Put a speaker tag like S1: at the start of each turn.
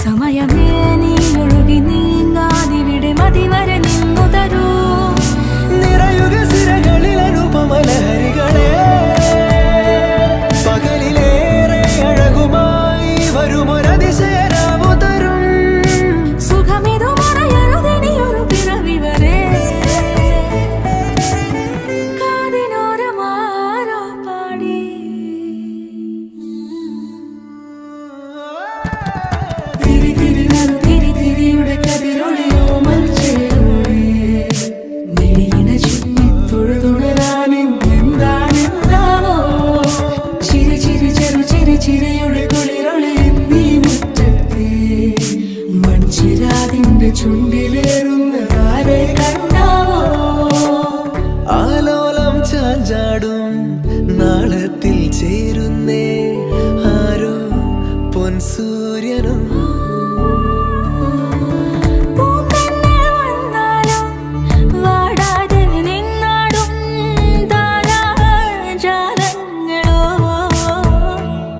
S1: സമയമേ നീ ഒഴുകി നീങ്ങാതിവിടെ മതിവരെ നിന്നു തരൂ.
S2: നിറയുക സിരകളിൽ അനുപമലഹരികളെ, പകലിലേറെ അഴകുമായി വരുമൊരതിശയരാവു തരും.
S1: സുഖമിതു മറയരുതിനിയൊരു പിറവി വരെ. കാതിനോരമാരോ പാടി തിരി തിരി നറു തിരി തിരിയുടെ കതിരൊളിയോ മൽച്ചേരുളേ. മിഴിയിണ ചുറ്റി തൊഴുതുണരാനും എന്താണെന്താവോ. ചിരി ചിരി ചെറു ചിരി ചിരിയുടെ കുളിരൊളി നീ മുറ്റത്തെ മൺചിരാതിന്റെ ചുണ്ടിലേറുന്നതാരെ കണ്ടാവോ.
S2: ആലോലം ചാഞ്ചാടും നാളത്തിൽ ചേരുന്നേ ആരോ പൊൻസൂര്യനും.